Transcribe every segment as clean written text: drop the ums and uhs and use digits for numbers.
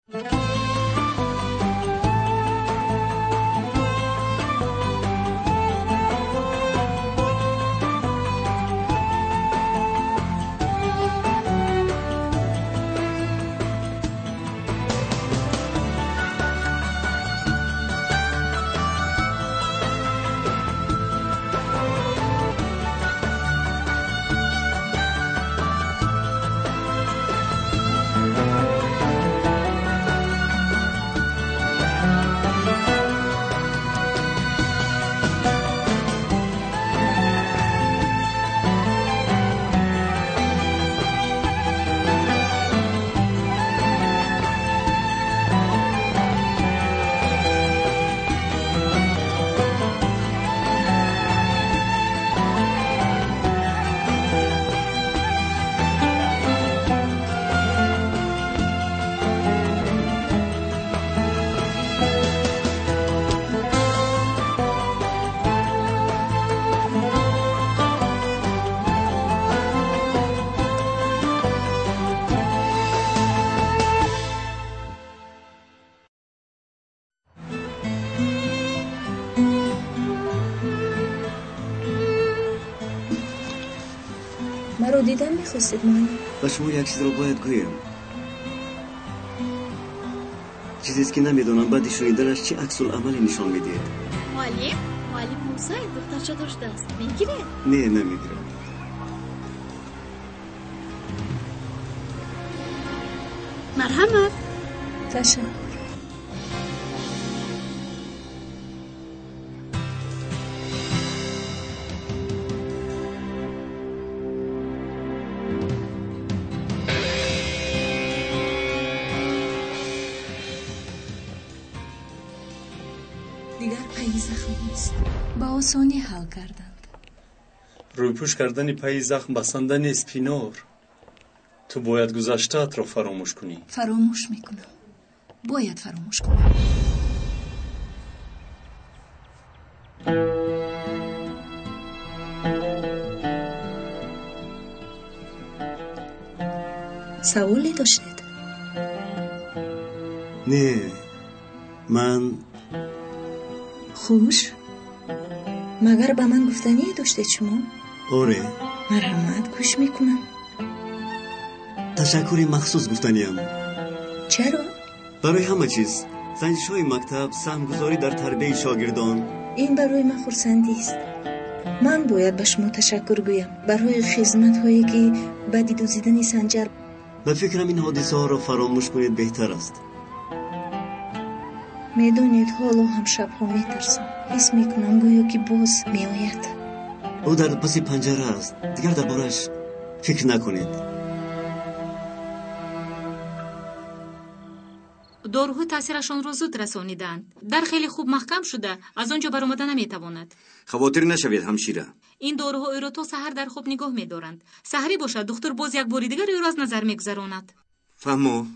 مرا دیدن میخواستید معلم؟ و شما یک چیز رو باید گویم. چیزیست که نمیدونم بعد شنیدنش چه عکس العملی نشان میدید. معلم موسی دخترچه داشته است میگیره؟ نه نمیگیره. مرحمت. تشکر. دیگر پای زخم نیست. با آسانی حل کردند. رویپوش کردن پای زخم بستن اسپینور. تو باید گذشته‌ات را فراموش کنی. فراموش میکنم. باید فراموش کنم. سوالی داشتید؟ نه من خوش؟ مگر به من گفتنی داشتید شما؟ آره. مرحمت گوش میکنم. تشکری مخصوص گفتنیم. چرا؟ برای همه چیز. زنجش‌های مکتب، سهمگذاری در تربیت شاگردان. این برای من خرسندی است. من باید به شما تشکر گویم برای خدمت هایی که بعد دزدیدن سنجر. به فکرم این حادثه ها را فراموش کنید بهتر است. میدونید حالا هم شبها میترسم. حس میکنم گویا که باز میآید. او در پس پنجره است. دیگر دربارش فکر نکنید. داروها تاثیرشان را زود رسانیدند. در خیلی خوب محکم شده از آنجا برآمده نمیتواند. خواطر نشوید همشیره. این داروها او را تا سحر در خواب نگاه می‌دارند. سحری باشد دکتر باز یک بار دیگر او را از نظر میگذراند. فهمو.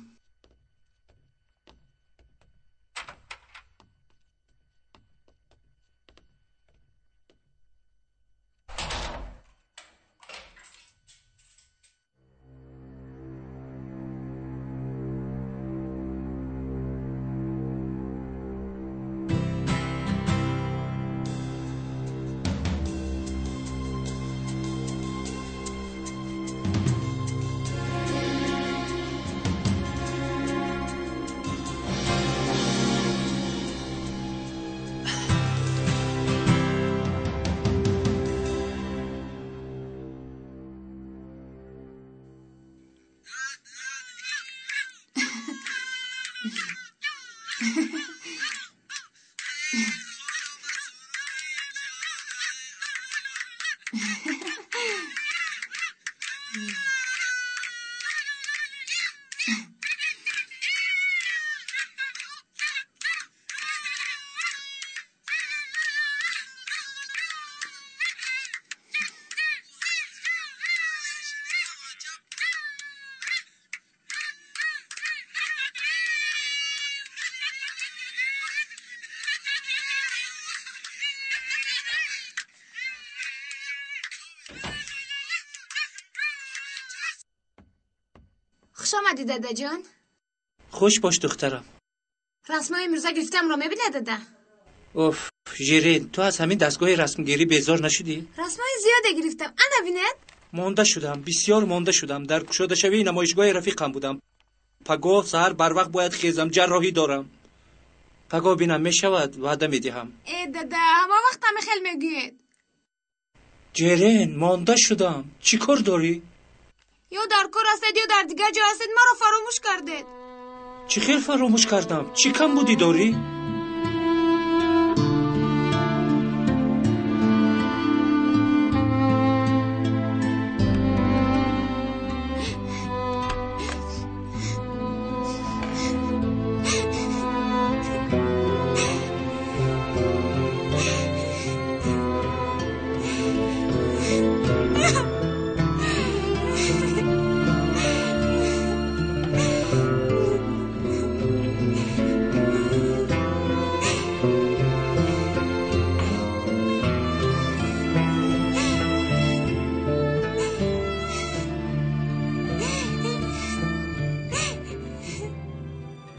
خوش آمدی دادا جان. خوش باش دخترم. رسمای امروزه گرفتم را میبینه داده. اوف ژیرین، تو از همین دستگاه رسمگیری بیزار نشدی؟ رسمای زیاده گرفتم. انا بینید؟ مانده شدم، بسیار مانده شدم. در گشاده شوی نمایشگاه رفیقم بودم. پگاه سحر بر وقت باید خیزم، جراحی دارم. پگاه بینم میشود، وعده میدهم. ای داده همه وقت همه خیل میگوید. جیرین مانده شدم، چی کار داری؟ یا در کار هستید یا در دیگه جا هستید، مرا فراموش کردید. چی خیر فراموش کردم؟ چی کم بودی داری؟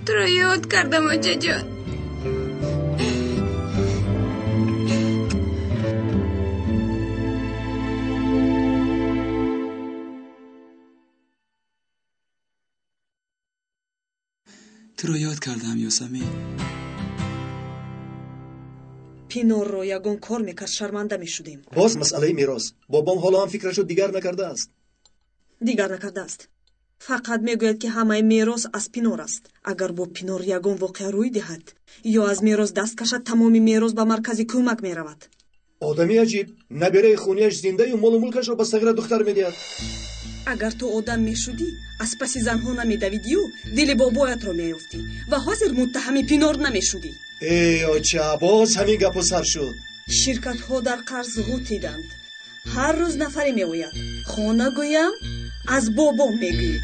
تو رو یاد کردم آجا جان. تو رو یاد کردم یاسمین. پینور رو یگان کار میکرد شرمنده میشدیم. باز مسئله میراث. بابام حالا هم فکرشو دیگر نکرده است. دیگر نکرده است. فقط میگوید که همه میراث از پینور است. اگر با پینور یگان واقعه روی دهد یا از میراث دست کشد، تمامی میراث به مرکز کمک میرود. آدمی عجیب. نبیره خونیش زنده و مال و ملکش رو به صغیر دختر میدهد. اگر تو آدم میشدی از پس زنها نمیدویدی و دل بابایت رو میافتی و حاضر متهم پینور نمیشدی. ای آچه باز همین گپ و سر شد. شرکت ها در قرض غوطیدند. هر روز نفری میوید. خانه گویم از بابا میگوی.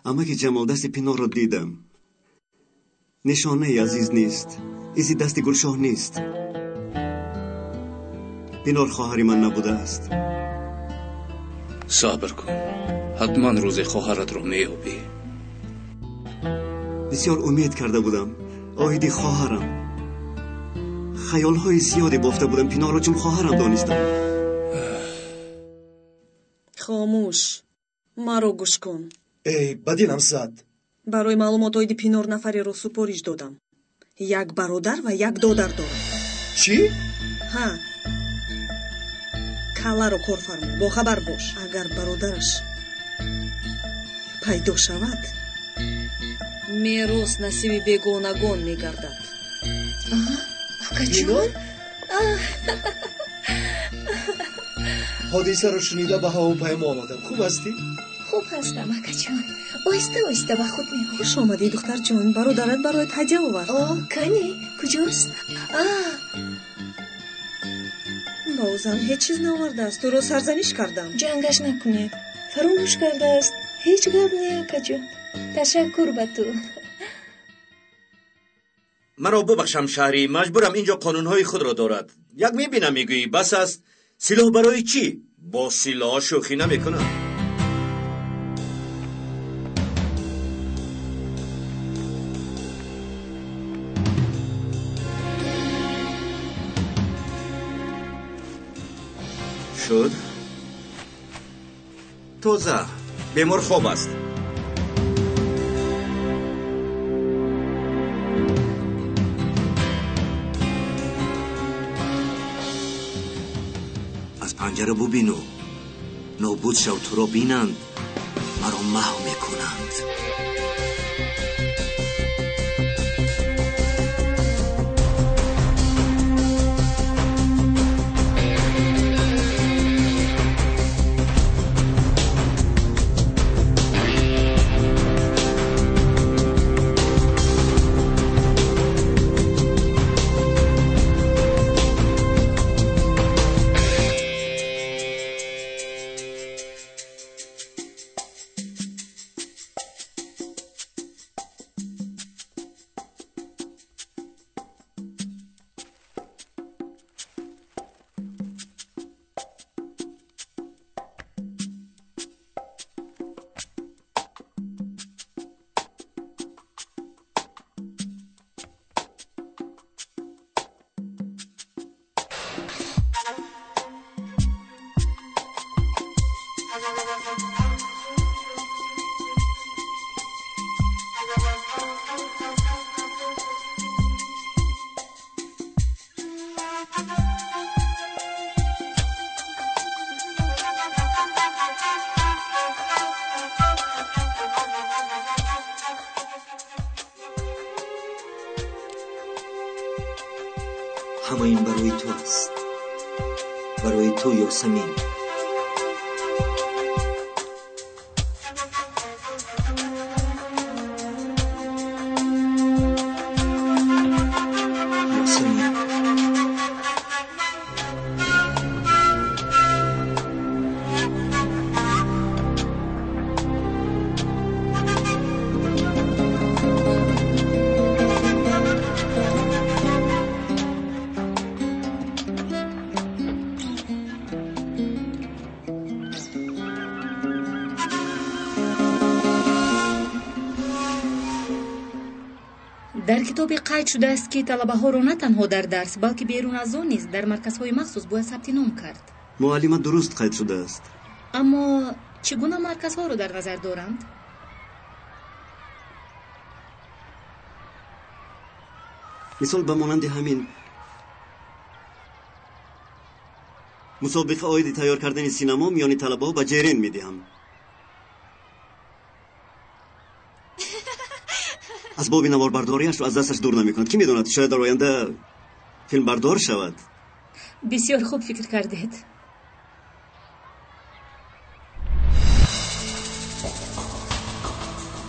اما که جمال دست پینور را دیدم، نشانه عزیز نیست. ایزی دست گلشاه نیست. پینور خواهری من نبوده است. صبر کن، حتما روز خواهرت رو میابی. بسیار امید کرده بودم. آیدی خواهرم. خیالهای زیادی بافته بودم پینور را چون خواهرم دانستم. خاموش، مرا گوش کن. ای بدینم زد. برای معلومات آیدی پینور نفری رو سپارش دادم. یک برادر و یک دادر دارم. چی؟ ها. کالا رو کار فرما. با خبر باش. اگر برادرش پیدا شود، میراث نصیب بیگانگان میگردد. آقا جون. حادثه رو شنیده به هواپیما آمدم. خوب هستی؟ خوب هستم آقا جون. آیسته آیسته به خود میام. خوش آمدی دختر جان. برادرت برایت هدیه آورد. کنی کجاست؟ بازم هیچ چیز نآورده است. تو رو سرزنش کردم. جنگش نکنید. فراموش کرده است. هیچ گپ نه آقا جون. تشکر به تو. مرا ببخشم شهری، مجبورم اینجا قانونهای خود را دارد. یک میبینم میگویی بس است. سلاح برای چی؟ با سلاح شوخی نمیکنم. شد؟ توزه بیمار خواب است. از پنجره ببینو. نابود شو تو را بینند. مرا محو میکنند. همه این برای تو است، برای تو یاسمین. дар китобе қайд шудааст ки талабаҳоро на танҳо дар дарс балки берун аз он низ дар марказҳои махсус бояд сабти ном кард. муаллима дуруст қайд шудааст. аммо чӣ гуна марказҳоро дар назар доранд? мисол ба монанди ҳамин мусобиқа оиди тайёр кардани синамо миёни талабаҳо ба ҷерен медиҳам. асбоби наворбардориашро аз дасташ дур намекунад. ки медонад, шояд дар оянда филмбардор шавад. бисёр хуб фикр кардед.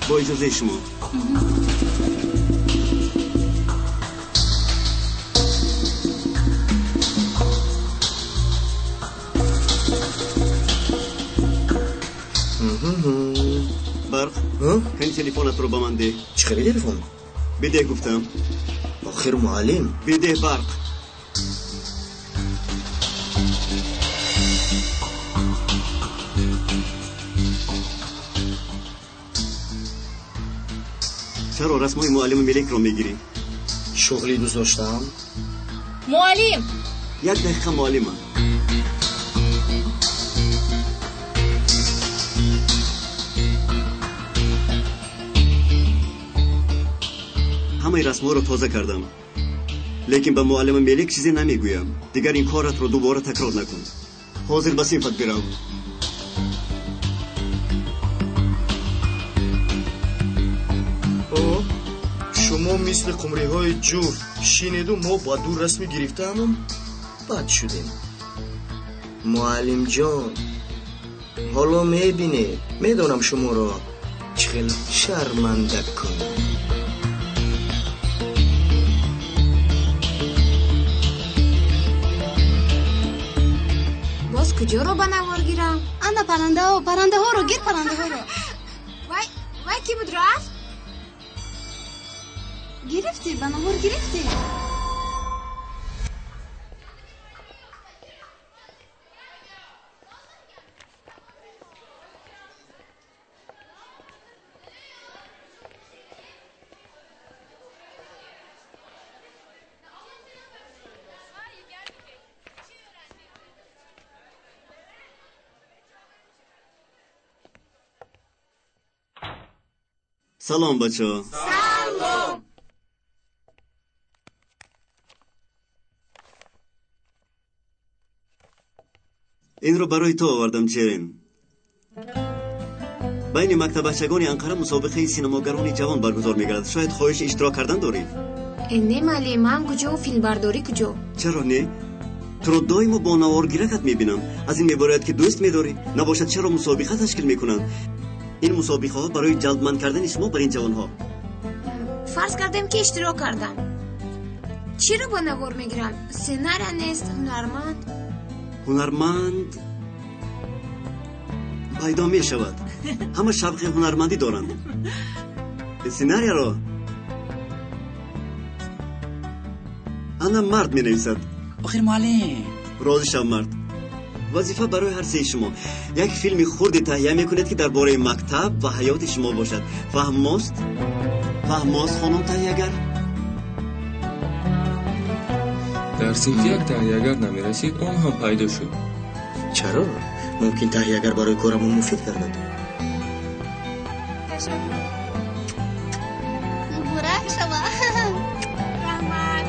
با اجازه شما. برق همین تلفنت رو با من ده. چه خیلی تلفن؟ بده گفتم. آخر معلم بده برق. چرا رسمای معلم ملک رو میگیری؟ شغلی دوست داشتم. معلم 1 دقیقه معلمم. همه رسم‌ها رو تازه کردم. لیکن به معلم ملک چیزی نمیگویم. دیگر این کارت رو دوباره تکرار نکن. حاضر به صنفت برو. شما مثل قمری های جور شینید و ما با دور رسمی گرفتم بد شدیم. معلم جان حالا میبینید میدونم شما را چقدر شرمنده کنم. باز کجا رو به نوار گیرم؟ انا پرنده ها رو گیر پرنده ها رو. وای کی بود رفت؟ گرفتی به نوار گرفتی. سلام بچه. سلام. این رو برای تو آوردم جرین. بین مکتب بچگان انقره مسابقه سینماگران جوان برگزار می‌گردد. شاید خواهش اشتراک کردن داری؟ نه معلم هم کجا و فیلم برداری کجا؟ چرا نه؟ تو رو دائما با نوارگیرکت می‌بینم. از این می‌باید که دوست می‌داری. نباشد چرا مسابقه تشکیل می‌کنند؟ این مسابقه ها برای جلبمند کردن شما بر این جوان ها. فرض کردم که اشتراک کردم. چرا با نوار میگیرم؟ سناریو نیست هنرمند. هنرمند پیدا می شود. همه شوق هنرمندی دارند. سناریو را انا مرد می نویسد. آخر معلم راضی شو مرد. وظیفه برای هر سه شما یک فیلم خرد تهیه میکنید که درباره مکتب و حیات شما باشد. فهماست؟ فهماست خانم تهیه‌گر؟ در صنف یک تهیه‌گر نمیرسید، اون هم پیدا شد. چرا؟ ممکن تهیه‌گر برای کارمون مفید گردد. مبارک شما. رحمت.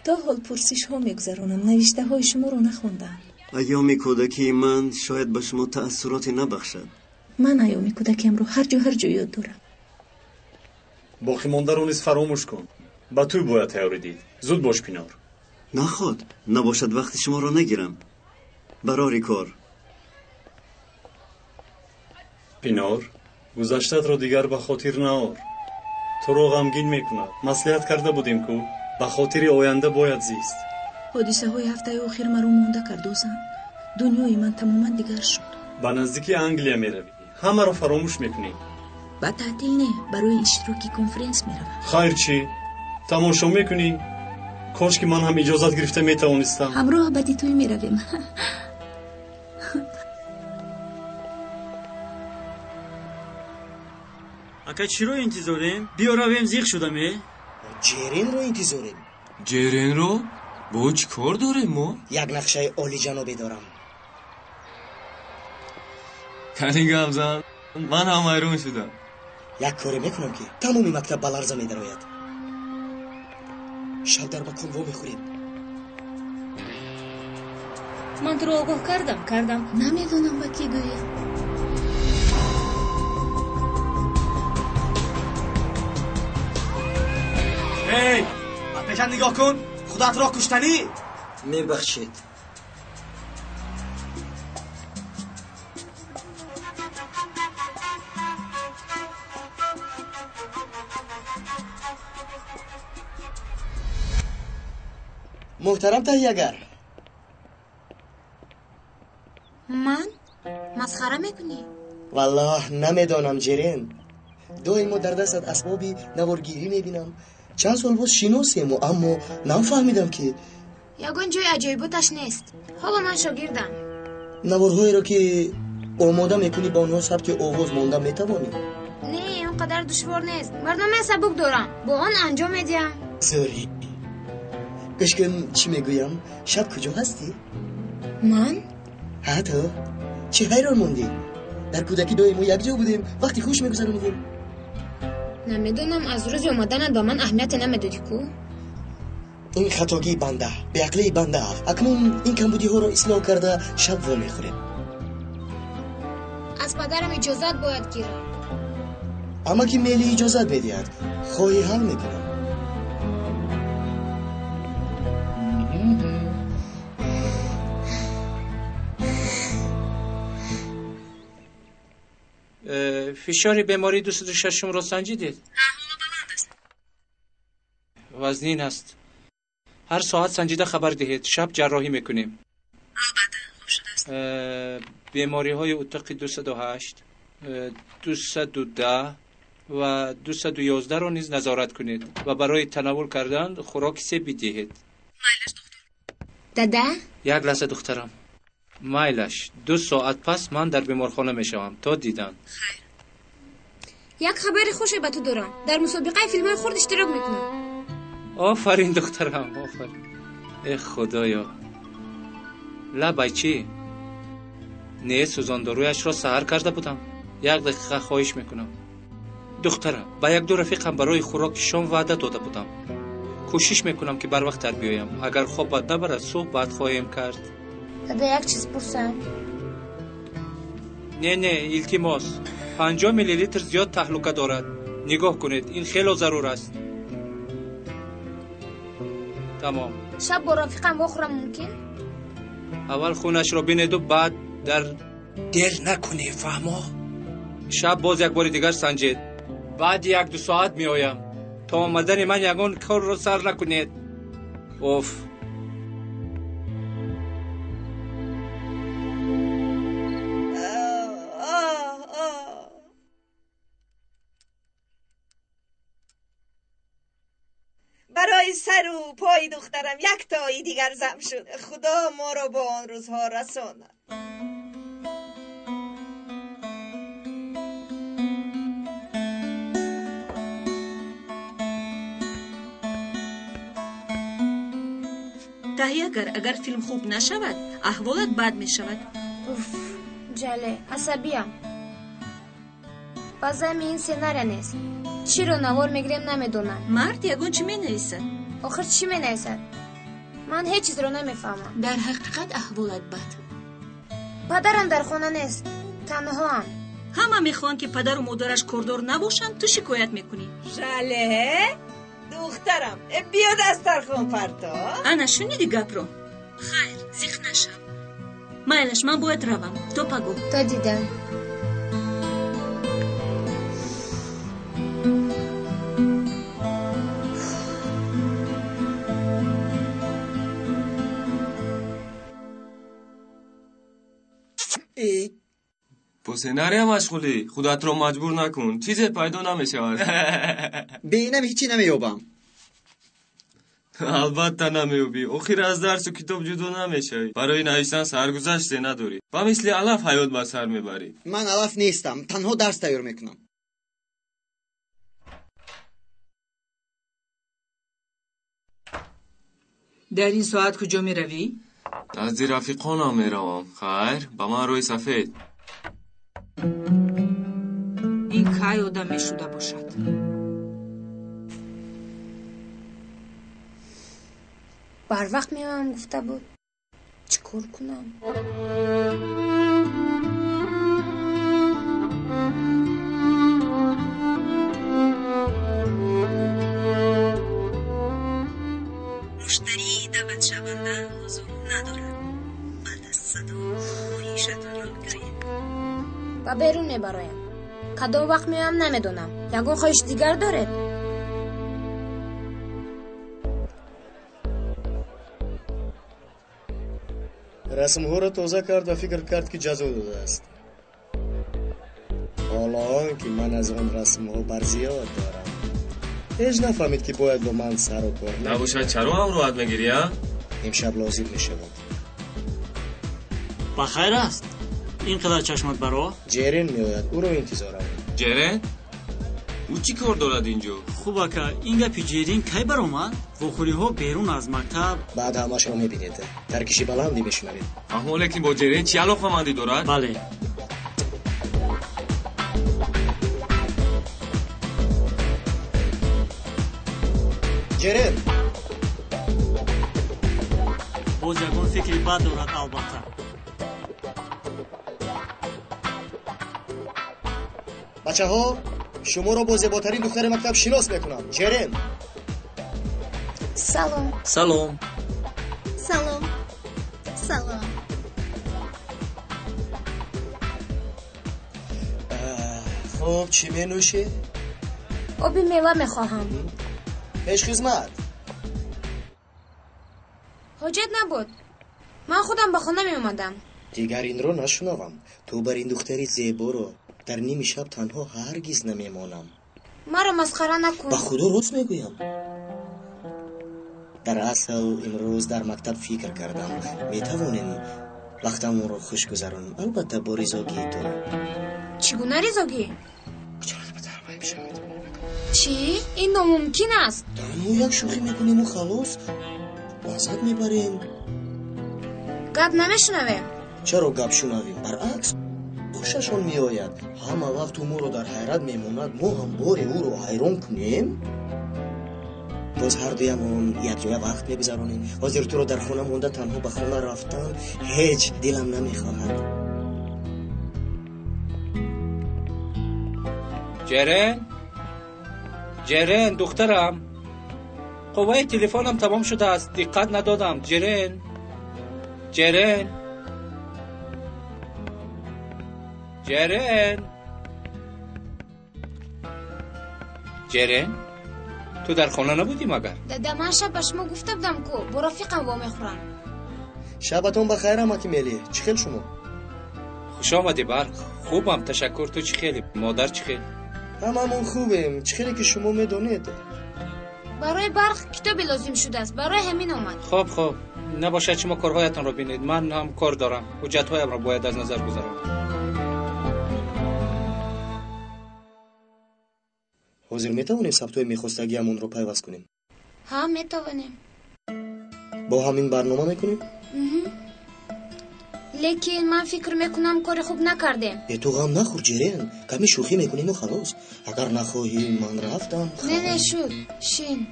تا حال پرسش ها میگذرانم. نوشته های شما رو نخوندم. ایام کودکی من شاید به شما تأثیراتی نبخشد. من ایام کودکیم رو هر جا یاد دارم. باقی مانده رو نیز فراموش کن. با توی باید تیاری دید. زود باش پینار. نخواد نباشد وقت شما را نگیرم. برای کار. پینار گذشتت را دیگر به خاطر نآور. تو رو غمگین میکند. مصلحت کرده بودیم که به خاطر آینده باید زیست. حادثه های هفته آخر مرا مانده کرد اوزم. دنیای من تماما دیگر شد. به نزدیکی انگلیا میروی. همه را فراموش میکنی. با تعطیل نه، برای اشتراکی کنفرانس میروم. خیر چی؟ تماشا میکنی؟ کاش که من هم اجازت گرفته میتوانستم. همراه بدی توی میرویم. اکا چی رو انتظاریم؟ بیا رویم زیخ شدمه؟ جرین رو انتظاریم. جرین رو؟ با چی کار داریم ما؟ یک نقشه عالی جنابی دارم. کنی گمزن من هم ایرون شدم. یک کاری میکنم که تمامی مکتب بلرزه میدراید. شب در بکن و میخوریم. من تو رو آگاه کردم. نمیدونم با کی گویم. هی پیشن نگاه کن. خودت را کشتنی. میبخشید. محترم تهیه‌گر. من؟ مسخره میکنی؟ والله نمیدانم جرین. دویمو در دستت اسبابی نوارگیری میبینم. چند سال بود شناسیم اما نفهمیدم که یگان جای عجایباتش نیست. حالا من شاگردم. نوارهایی را که آماده میکنی با آنها سبک آواز مانده میتوانی؟ نه اونقدر دشوار نیست. برنامه سبک دارم. با آن انجام میدیم. سوری. گشکن چی میگویم؟ شب کجا هستی؟ من؟ ها تو؟ چه حیران موندی؟ در کودکی دویمو یک جا بودیم. وقتی خوش میگذرونیدیم. نمیدونم از روز اومدن با من اهمیت نمیدادی کو؟ این خطاگی بنده به عقلی بنده. اکنون این کمبودی ها را اصلاح کرده شب و میخوریم. از پدرم اجازت باید گیرم. اما که میلی اجازت بدید خواهی حل میکنم. فشار بیماری 206 را سنجیدید؟ وزنین است. هر ساعت سنجیده خبر دهید. شب جراحی میکنیم. بیماری های اتاق 208 210 و 211 را نیز نظارت کنید و برای تناول کردن خوراک سه بدهید. دادا؟ یک لحظه دخترم. مایلش 2 ساعت پس من در بیمارخانه میشوم تا دیدن. یک خبر خوشی به تو دارم. در مسابقه فیلم های خرد اشتراک میکنم. آفرین دخترم آفرین. ای خدایا. لبای چی؟ نه سوزاندارویش را سحر کرده بودم. 1 دقیقه خواهش میکنم. دخترم با 1-2 رفیقم برای خوراک شام وعده داده بودم. کوشش میکنم که بر وقت در بیایم. اگر خوابت نبرد صحبت خواهیم کرد. دادا یک چیز پرسم. نه التماس. 50 میلی لیتر زیاد تهلکه دارد. نگاه کنید این خیلی ضرور است. تمام. شب با رفیقم بخورم ممکن؟ اول خونش را بینید و بعد در دیر نکنی فهمو؟ شب باز یک بار دیگر سنجید. بعد 1-2 ساعت می آیم. تا آمدن من یگان کار را سر نکنید. اوف. برای سر رو پای دخترم یک تایی دیگر زم شد. خدا ما رو با آن روزها رساند. تهیه اگر فیلم خوب نشود احوالت بد می شود. جله عصبیم. بازم این سناریو نیست. چی رو نوار میگیریم نمیدونم. مرد یگون چی می نویسد؟ آخر چی می نویسد؟ من هیچ چیز رو نمیفهمم. در حقیقت احوالت بد. پدرم در خونه نیست. تنها هم. همه میخوان که پدر و مادرش کردار نباشن، تو شکایت میکنی. جله دخترم بیا دسترخوان پرتا. انا شنیدی گپ رو؟ خیر زیخ نشم. مایلش من باید روم. تو پگو. تا دیدم. با سناریو مشغولی. خودت رو مجبور نکن. چیزی پیدا نمیشود. به اینم هیچی نمیابم. البته نمیابی. آخر از درس و کتاب جدا نمیشی. برای نوشتن سرگذشتی نداری. با مثل علف حیات به سر میبری. من علف نیستم. تنها درس تیار میکنم. در این ساعت کجا می روی؟ از رفیقانم می روم. خیر با من روی سفید. این کی آدم می شده باشد؟ بر وقت میام گفته بود. چیکار کنم؟ مشتری دعوت شونده حضور ندارد. بعد از صدا خواهشتان را بگیرید. و بیرون میبرایم. کدام وقت میام نمیدونم. یگون خواهش دیگر داره. رسم‌ها را تازه کرد و فکر کرد که جزا داده است. حالا که من از آن رسم‌ها برزیاد دارم، هیچ نفهمید که باید با من سر و کار نباشد چرا هم رو حد میگیری ها؟ امشب لازم میشود. بخیر است. اینقدر چشمت برا؟ جرین میآید. او رو انتظارم. جرین؟ او چی کار دارد اینجا؟ خوبه که این گپی جرین کی برآمد؟ وخوری ها بیرون از مکتب. بعد همش رو میبینید. ترکشی بلندی میشنوید. اما لیکن با جرین چی علاقه‌مندی دارد؟ بله. جرین باز یگون فکری بد دارد البته. بچه ها شما را با زیباترین دختر مکتب شناس میکنم. جرین. سلام. سلام. سلام. سلام. خب چی می آبی میوه میخواهم. پیش خدمت. حاجت نبود. من خودم به خانه می اومدم. دیگر این رو نشنوم. تو بر این دختری زیبا رو در نیم شب تنها هرگز نمیمانم. مرا مسخره نکن. با خدا راست میگویم. در اصل امروز در مکتب فکر کردم میتوانیم وقتمون رو خوش گذرانیم، البته با رضاگی تو. چگونه رضاگی؟ چی؟ این ناممکن است. تنها یک شوخی میکنیم و خلاص لذت میبریم. گپ نمیشنویم. چرا گپ شنویم؟ برعکس خوششان میآید. همه وقت ما رو در حیرت میماند، ما هم باری او رو حیران کنیم. باز هر دویمون یک جای وقت میگذرانیم. حاضر تو رو در خونه مونده تنها به خانه رفتن هیچ دلم نمیخواهد. جرین دخترم، قوه تلفنم تمام شده است، دقت ندادم. جرین تو در خانه نبودی مگر؟ دادا من شب به شما گفته بودم کو با رفیقم با میخورم. شبتون بخیر اماکی میلی. چی خیل شما؟ خوش آمدی برق. خوبم تشکر. تو چی خیلی؟ مادر چی خیلی؟ هممون خوبیم. چی خیلی که شما میدونید. برای برق کتاب لازم شده است. برای همین آمد. خب نباشد شما کارهایتان را بینید. من هم کار دارم. حجت‌هایم را باید از نظر گذارم. حاضر میتوانیم ثبت‌های میخواستگیمون رو پیوست کنیم؟ ها میتوانیم. با همین برنامه میکنیم؟ لیکن من فکر میکنم کار خوب نکردیم. تو غم نخور جیرین، کمی شوخی میکنیم و خلاص. اگر نخواهی من رفتم. نه شد شین.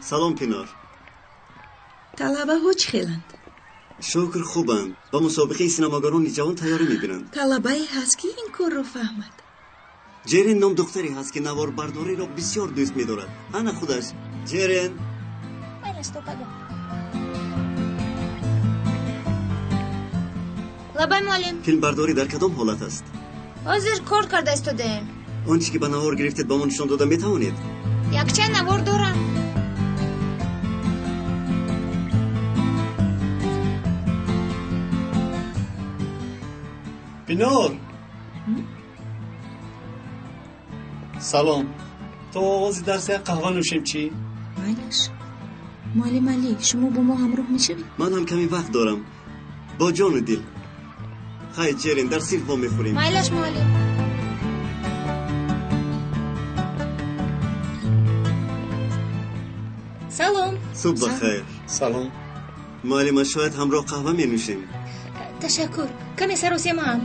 سلام پینار. طلبه ها چه خیلند؟ شکر خوبم. با مسابقه سینماگران جوان تیاری میبینند. طلبه هست که این کار رو فهمد. جرین نام دختری هست که نوار برداری را بسیار دوست می‌دارد. انا خودش. جرین. لبای معلم. فیلم برداری در کدام حالت است؟ حاضر کار کرده استادیم. آنچه که به نوار گرفتید با ما نشان داده میتوانید؟ یک چند نوار دارم. بینار. سلام. تو آغاز درس یک قهوه نوشیم چی؟ مایلش. معلم علی شما با ما همراه میشوید؟ من هم کمی وقت دارم. با جان و دل. خیلی جرین در سیرف با میخوریم. مایلش معلم. سلام. صبح بخیر. سلام. معلم شاید همراه قهوه می نوشیم. تشکر. کمی سروسی ما هم.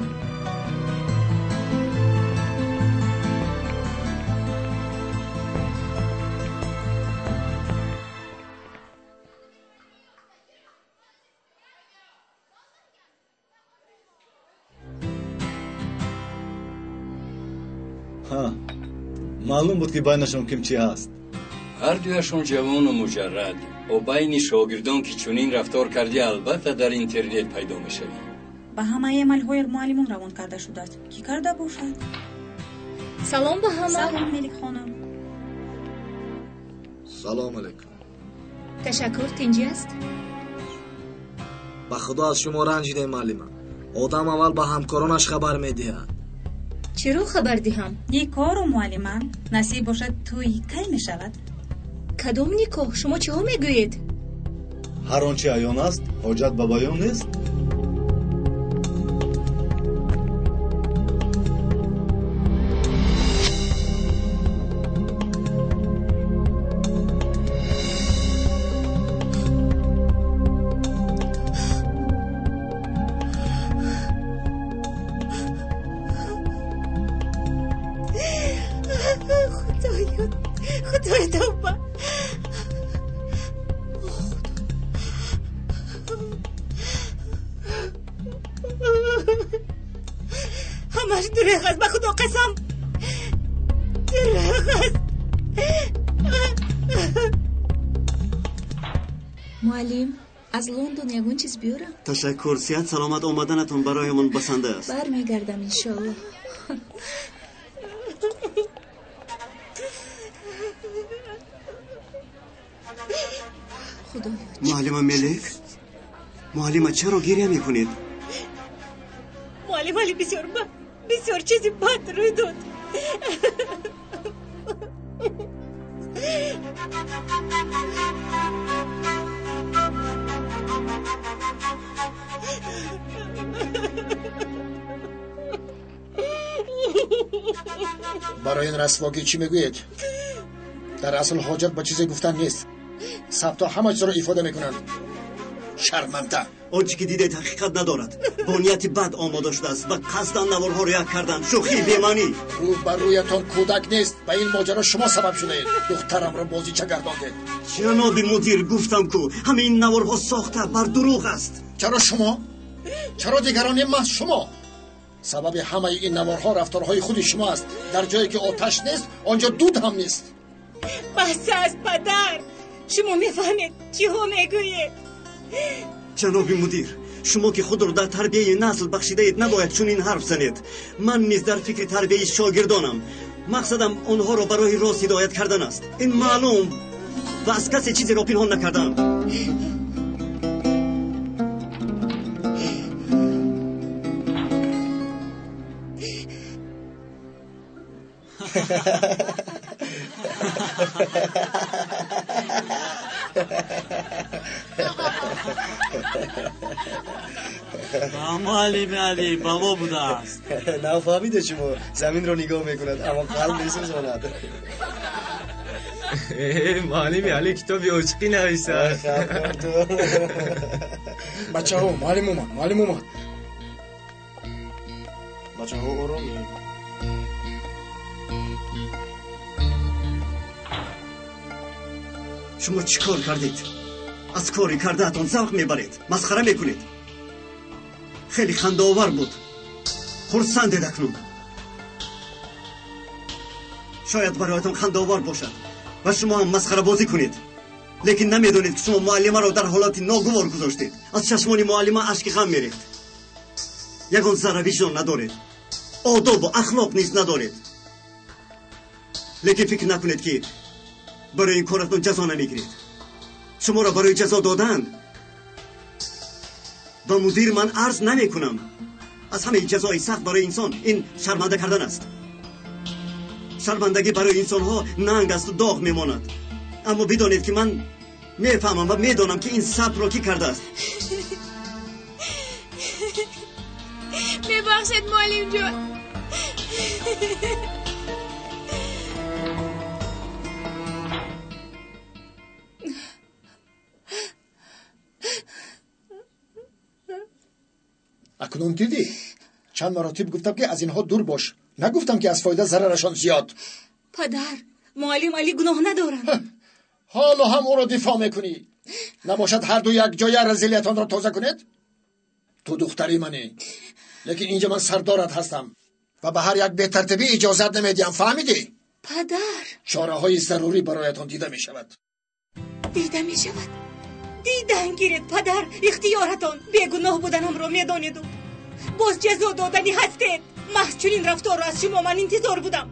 ها معلوم بود که بینشون کم چی هست. هر دویشون جوان و مجرد و بین شاگردان که چنین رفتار کردی البته در اینترنت پیدا میشوی. به همه عملهای معلمان روان کرده شده است. کی کرده باشد؟ سلام به همه. سلام ملک خانم. سلام علیکم. تشکر. تنجی است؟ به خدا از شما رنجیده معلم. آدم اول به همکارانش خبر میدهد. چرا خبر دهم؟ نیکار و معلمان نصیب باشد توی کی می شود؟ کدام نیکو؟ شما چه ها میگویید؟ هر آنچه عیان است حاجت به بیان نیست. خدای توبه. همش دروغ است. به خدا قسم دروغ است. معلم از لندن یگون چیز بیارم؟ تشکر. صحت سلامت آمدنتون برای من بسنده است. برمیگردم انشالله. معلم ملک، معلم چرا گریه میکنید؟ معلم علی بسیار چیزی بد روی داد. برای این رسواگی چی میگوید؟ در اصل حاجت با چیزی گفتن نیست. ثبتا همه چیز رو ایفاده میکنند. شرمنده. آنچه که دیده حقیقت ندارد. با نیت بد آماده شده است و قصداً نوارها رو یک کردن. شوخی بیمانی. رو بر رویتان کودک نیست. به این ماجرا شما سبب شده اید. دخترم رو بازی چه گردانده؟ جناب مدیر گفتم کو همین نوارها ساخته بر دروغ است. چرا شما؟ چرا دیگران محض شما؟ سبب همه این نوارها رفتارهای خود شما است. در جایی که آتش نیست آنجا دود هم نیست. بس از پدر. شما میفهمید چی ها میگوید؟ جناب مدیر شما که خود رو در تربیه نسل بخشیده اید نباید چون این حرف زنید. من نیز در فکر تربیه شاگردانم. مقصدم آنها را برای راست هدایت کردن است. این معلوم و از کسی چیزی را پنهان نکردم. معلم علی بابا بوده است. نفهمیده شما زمین رو نگاه میکند اما قلب میسوزاند. معلم علی کتابی عشقی نویسد. بچه ها معلم اومد. بچه ها آرامی. شما چی کار کردید؟ از کاری کردهتان ذوق میبرید، مسخره میکنید. خیلی خنده آور بود. خرسندید اکنون. شاید برایتان خنده آور باشد و شما هم مسخره بازی کنید، لیکن نمیدونید که شما معلمه را در حالت ناگوار گذاشتید. از چشمان معلمه اشک غم میریخت. یگان ذره وجدان ندارید، آداب و اخلاق نیز ندارید. لیکن فکر نکنید که برای این کارتون جزا نمیگیرید. شما را برای جزا دادن و مدیر من عرض نمی کنم. از همه جزای سخت برای انسان این شرمنده کردن است. شرمندگی برای انسان ها ننگ است و داغ میماند. اما بدانید که من میفهمم و میدانم که این صبر را کی کرده است. میبخشید معلم جان. اکنون دیدی؟ چند مراتب گفتم که از اینها دور باش. نگفتم که از فایده ضررشان زیاد. پدر معلم علی گناه ندارن. حالا هم او را دفاع میکنی؟ نباشد هر دو یک جای رزیلیتان را تازه کنید؟ تو دختری منی، لیکن اینجا من سردارت هستم و به هر یک به ترتیبی اجازت نمیدیم. فهمیدی؟ پدر چاره های ضروری برایتان دیده می شود. دیده می شود؟ دیدن گیرید پدر. اختیارتان بیگناه بودنم را میدانید و باز جزا دادنی هستید. محض چنین رفتار را از شما من انتظار بودم.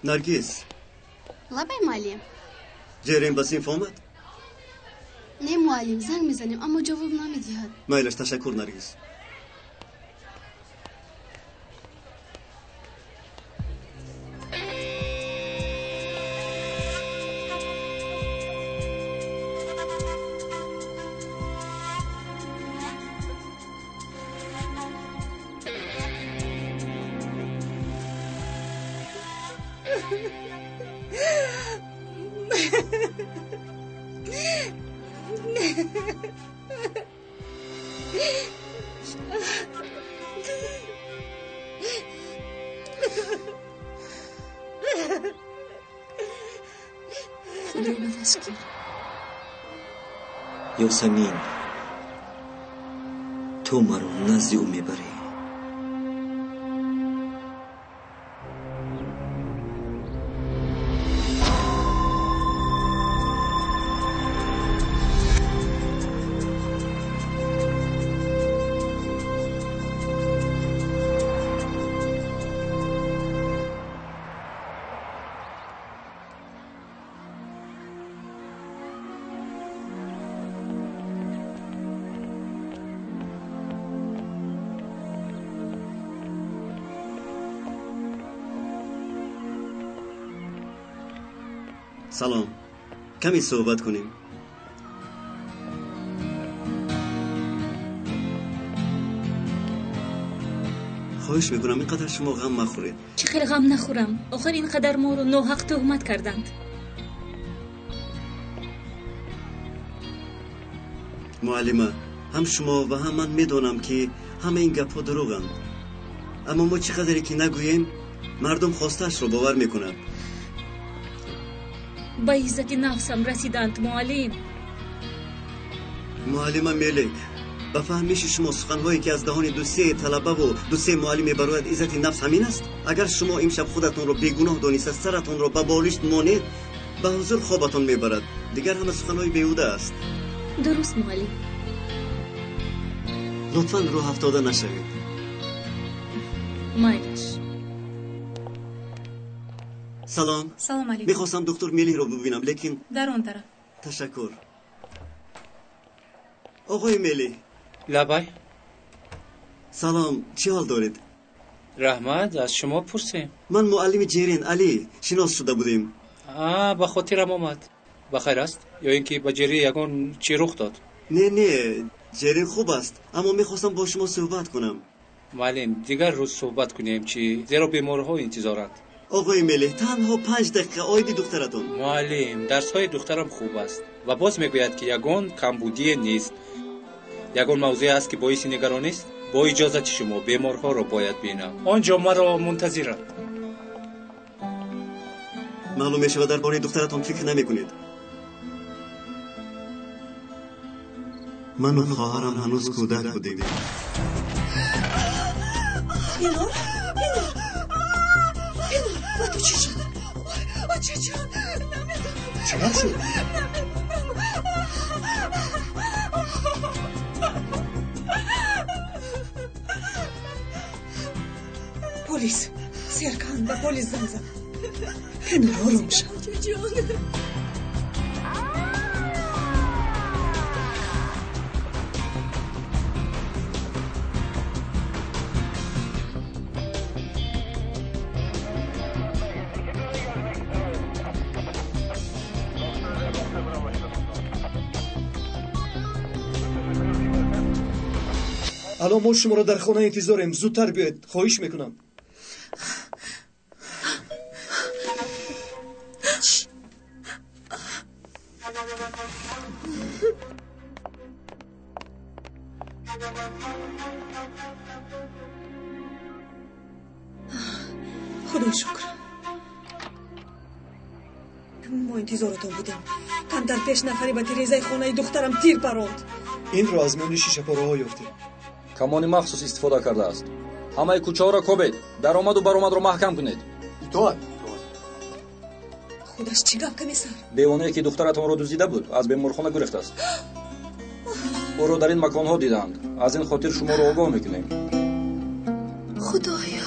نرگس لبای معلم جریم بسیم فهمد؟ نه معلم زنگ میزنیم اما جواب نمیدهد. مایلش تشکر نرگس. خدا بدست گیر. یاسمین تو مرا نزد او میبری. سلام، کمی صحبت کنیم. خواهش میکنم اینقدر شما غم مخورید. چه خیلی غم نخورم. آخر اینقدر ما رو ناحق تهمت کردند. معلمه، هم شما و هم من میدونم که همه این گپ‌ها دروغند. اما ما چقدری که نگوییم مردم خواستش رو باور میکنند. با عزت نفسم رسیدند معلم. معلمه ملک، به فهمیش شما سخنهایی که از دهان دو سه طلبه و دو سه معلم برایت عزت نفس همین است؟ اگر شما امشب خودتون رو بیگناه دانسته سرتون رو به بالشت مانید، به حضور خوابتون میبرد. دیگر همه سخنهای بیهوده است. درست معلم. لطفاً رو افتاده نشوید. مایلش. سلام. سلام علیکم. میخواستم دکتر میلی رو ببینم لیکن در اون طرف. تشکر. آقای میلی. لبای. سلام، چی حال دارید؟ رحمت، از شما پرسیم. من معلم جیرین علی شناس شده بودیم. به خاطرم آمد. بخیر است یا اینکه با جری یگان چی رخ داد؟ نه جیرین خوب است، اما میخواستم با شما صحبت کنم. معلم، دیگر روز صحبت کنیم چی؟ زیرا بیمارها انتظارند. آقای میلی، تنها 5 دقیقه آیدی دخترتون. معلم، درس های دخترم خوب است و باز میگوید که یگان کمبودی نیست. یگان موضوع است که باعث نگرانی است. با اجازت شما بیمارها را باید بینم. آنجا مرا منتظرند. معلوم میشه درباره دخترتون فکر نمیکنید. من و خواهرم هنوز کودک بودیم. پینور با تو چی شد؟ چی شد؟ چرا شد؟ پلیس سرکان به پلیس زنگ زد. پینور آروم شد. الان ما شما را در خانه انتظاریم. زودتر بیاید، خواهش میکنم. خدا شکر. ما انتظارتون بودیم. کمتر 5 نفری به تیریزای خانه دخترم تیر پراند. این را از میان شیشه پاره ها یافتیم. کمانی مخصوص استفاده کرده است. همه کوچه ها را کوبید. درآمد و برآمد را محکم کنید. اطاعت. خودش چی گپ کمیسر؟ دیوانه‌ای که دخترتان را دزدیده بود از بیمارخانه گرفته است. او را در این مکان ها دیدند. از این خاطر شما را آگاه میکنیم. خدایا.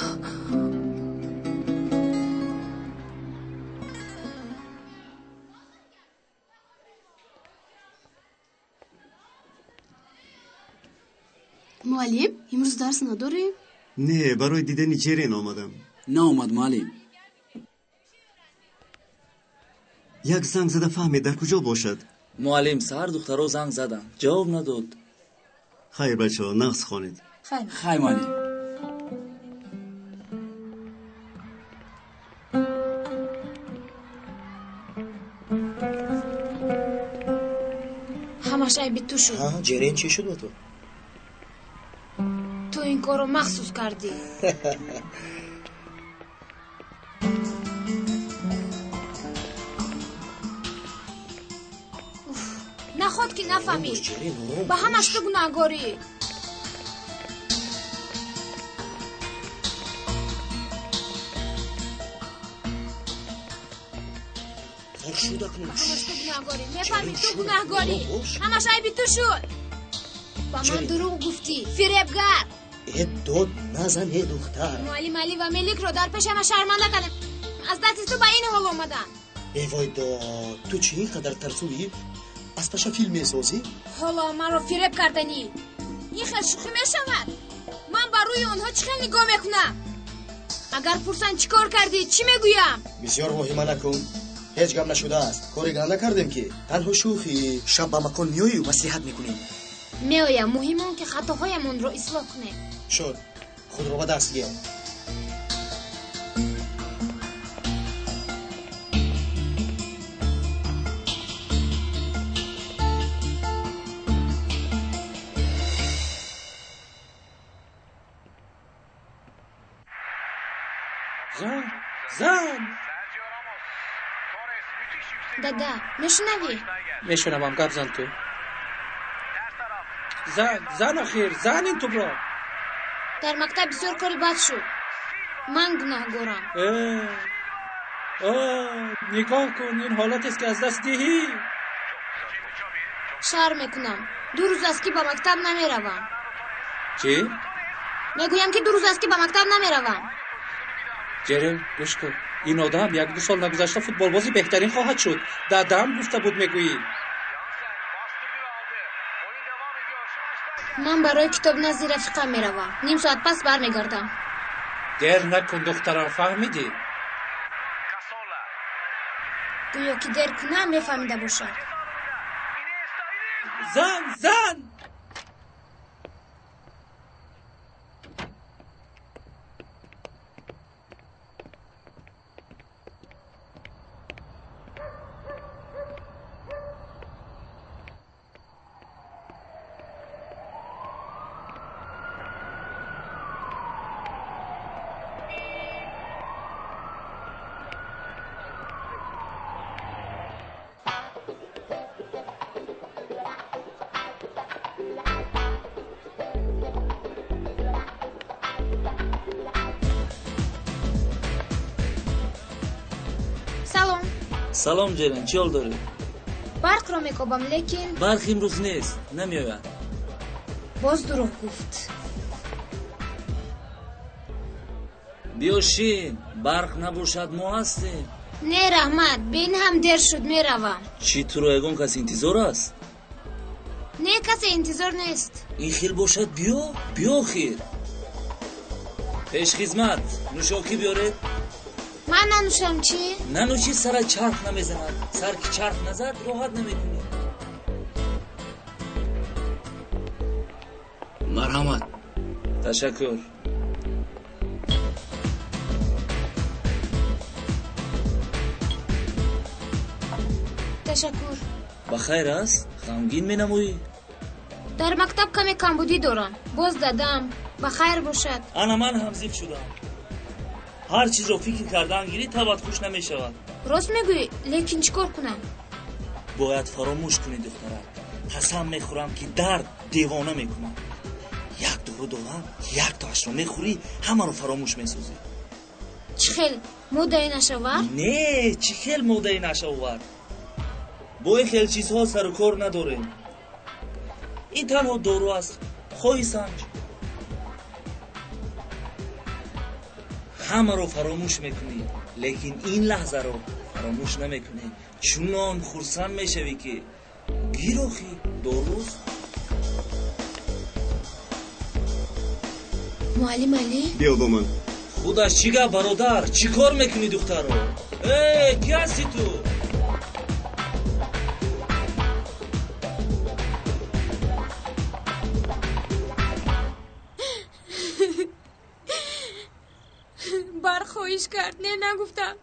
معلم امروز درس نداریم؟ نه، برای دیدن جیرین آمدم. نه اومد معلم. یک زنگ زده فهمید در کجا باشد؟ معلم سر دخترها زنگ زدن جواب نداد. خیر بچه ها، نقص خوانید. خیر معلم. همش عیبی تو شد. جیرین چی شد با تو؟ تو این کارو مخصوص کردی. نخواد که نفهمی. با همش تو گناهگاری. همش تو گناهگاری. نفهمی تو گناهگاری. همش عیبی تو شد. با من دروغ گفتی. فریبگر. داد نزن دختر. معلم علی و ملیک رو در پیش ما شرمنده کردن. از دست تو به این حال اومدن. ای وای داد، تو چی اینقدر ترسویی؟ از پشا فیلم میسازی؟ حالا من رو فریب کردنی. این خیلی شوخی میشود. من بر روی آنها چی خیلی نگاه میکنم. اگر پرسن چی کار کردی چی میگویم؟ بسیار مهمه نکن. هیچ گم نشده است. کاری گنده کردیم که تنها شوخی. شب به مکان میایی و مصلحت میکنیم. میایم. مهم اون که خطاهایمون رو اصلاح کنیم. شد. خود رو به دست گیر. زن دادا میشنوی؟ میشنوم. گپ زن تو. زن آخر زن این تو برا. در مکتب بسیار کاری بد شد. من گناهگارم. نگاه کن این حالت است که از دست دهی. شر میکنم 2 روز است که به مکتب نمیروم. چی؟ میگویم که 2 روز است که به مکتب نمیروم. جرل گوش کن. این آدم 1-2 سال نگذشته فوتبال بازی بهترین خواهد شد. دادم گفته بود میگویی. من برای کتاب نزد رفیقم میروم. نیم ساعت پس برمیگردم. دیر نکن دخترم، فهمیدی؟ گویا که دیر کنم میفهمیده باشد. زن سلام جرن، چی حال داری؟ برق را میکوبم لیکن برق امروز نیست، نمیآید. باز دروغ گفت. بیا شین، برق نباشد ما هستیم. نه رحمت، بین هم دیر شد میروم. چی تو را یگان کسی انتظار است؟ نه کسی انتظار نیست. این خیل باشد بیا خیر. پیش خدمت نوشاکی بیاره. من ننوشم چی؟ ننوشی سر چرخ نمیزند. سر که چرخ نزد راحت نمیکنی. مرحمت. تشکر. تشکر. بخیر است؟ غمگین می نمویی؟ در مکتب کمی کمبودی دارم. باز دادم بخیر باشد. انا من هم زیف شدم. هر چیز رو فکر کردن گیری تبت خوش نمی شود. راست میگویی، لیکن چیکار کنم؟ باید فراموش کنی دخترم. قسم میخورم که درد دیوانه میکنم. یک دورو دارم، یک تاش رو میخوری همه رو فراموش میسوزی. چی خیل مودهی نشود؟ نه چی خیل مودهی نشود. با این خیل چیزها سر و کار نداریم. این تنها دورو است. خواهی سنج. همه رو فراموش میکنی، لیکن این لحظه رو فراموش نمیکنی. چونان خورسند میشوی که گیروخی دوروز. معلم علی بیا با من. خودش چیگه برادر؟ چی کار میکنی دختر رو؟ کی هستی تو؟ برخواهش کرد. نه نگفتم.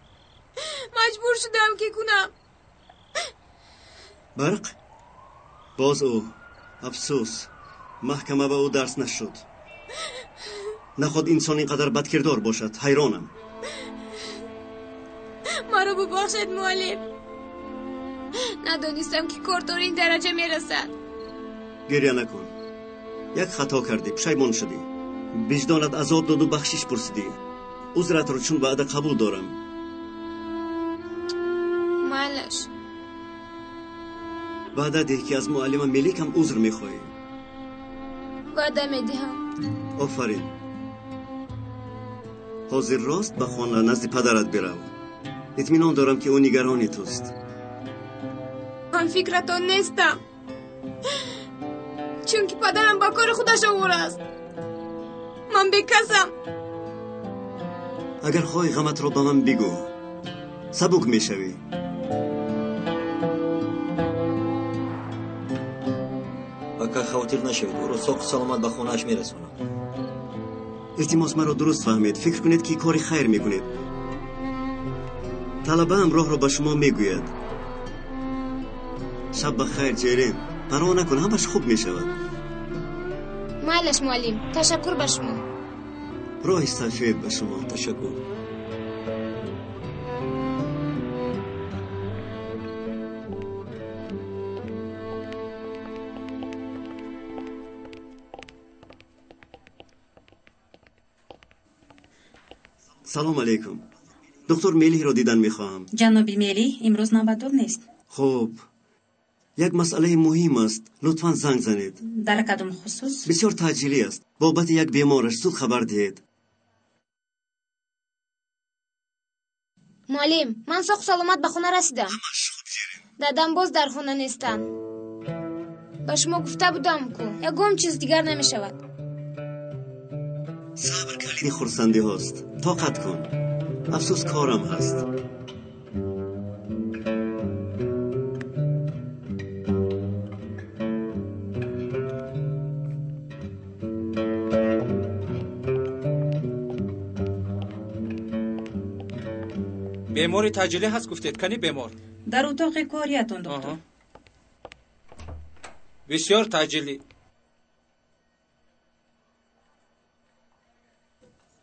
مجبور شدم که کنم. برق؟ باز او افسوس محکمه به او درس نشد. نخواد انسان اینقدر بدکردار باشد. حیرانم. مرا ببخشید معلم. ندانستم که کار تا این درجه میرسد. گریه نکن. یک خطا کردی، پشیمان شدی. وجدانت عذاب داد و بخشش پرسیدی. عذرت رو چون بعد قبول دارم. معلش وعده ده که از معلم ملیک هم عذر میخواهی. وعده میدهم. آفرین. حاضر راست به خانه نزد پدرت برو. اطمینان دارم که او نگرانی توست. من فکرتان نیستم، چون که پدرم با کار خودش آور است. من بکسم. اگر خواهی غمت را به من بگو، سبک میشوی. بکر خاطر نشوید، او را ساق سلامت به خانه‌اش میرسونم. التماس مرا درست فهمید. فکر کنید که کاری خیر میکنید. طلبه هم راه رو به شما میگوید. شب بخیر جیرین. پروا نکن، همش خوب میشود. مایلش معلم، تشکر به شما. راه سفید به شما. تشکر. سلام علیکم. دکتر میلی رو دیدن میخواهم. جنابی میلی امروز نوبت نیست. خوب. یک مسئله مهم است. لطفاً زنگ زنید. در کدام خصوص؟ بسیار تعجیلی است. بابت یک بیمارش زود خبر دهید. معلم، من ساق سلامت به خونه رسیدم. دادم باز در خونه نیستن. با شما گفته بودم که یکم چیز دیگر نمیشود. صبر کلید خرسندی هست. طاقت کن. افسوس کارم هست. بیماری تعجیلی هست گفتید کنی بیمار در اتاق کاریتون دکتر. بسیار تعجیلی.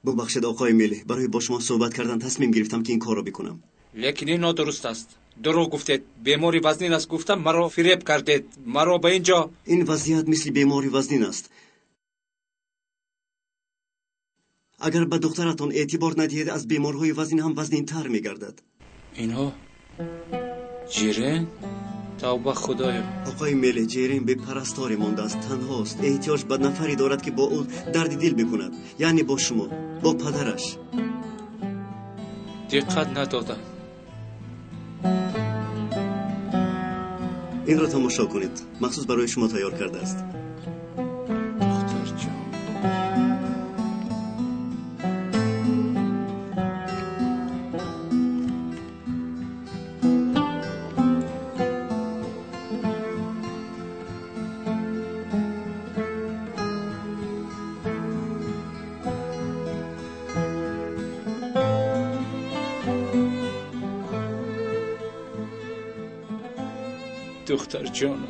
ببخشید آقای میلی، برای با شما صحبت کردن تصمیم گرفتم که این کار رو بکنم. لیکن این نادرست است. دروغ گفتید. بیماری وزنین است گفتم مرا فریب کردید. مرا به اینجا. این وضعیت مثل بیماری وزنین است. اگر به دخترتان اعتبار ندهید از بیمارهای وزن هم وزنین تر میگردد. اینها جیرین؟ توبه خدایا. آقای میلی، جیرین به پرستاری مانده است. تنهاست. احتیاج به نفری دارد که با او درد دل بکند. یعنی با شما، با پدرش. دقت ندادم. این را تماشا کنید. مخصوص برای شما تیار کرده است. دختر جان. دختر جانم.